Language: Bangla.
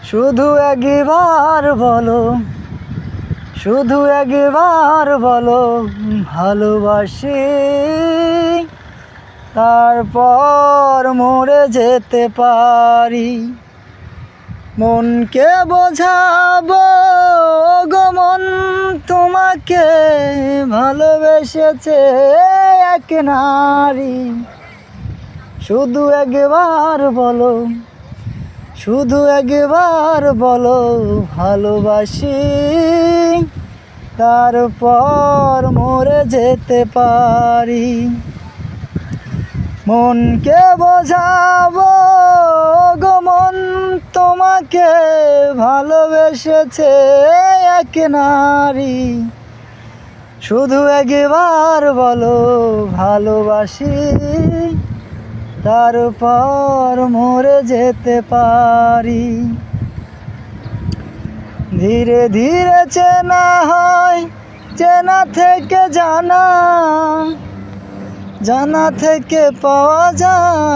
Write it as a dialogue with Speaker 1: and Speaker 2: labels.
Speaker 1: শুধু একবার বলো, শুধু একবার বলো ভালোবাসি, তারপর মরে যেতে পারি। মনকে বোঝাবো গো মন, তোমাকে ভালোবেসেছে এক নারী। শুধু একবার বলো, শুধু একবার বলো ভালোবাসি, তারপর মরে যেতে পারি। মনকে বোঝাবো গো মন, তোমাকে ভালোবেসেছে এক নারী। শুধু একবার বলো ভালোবাসি, তারপর মরে যেতে পারি। ধীরে ধীরে চেনা হয়, চেনা থেকে জানা, জানা থেকে পাওয়া যায়।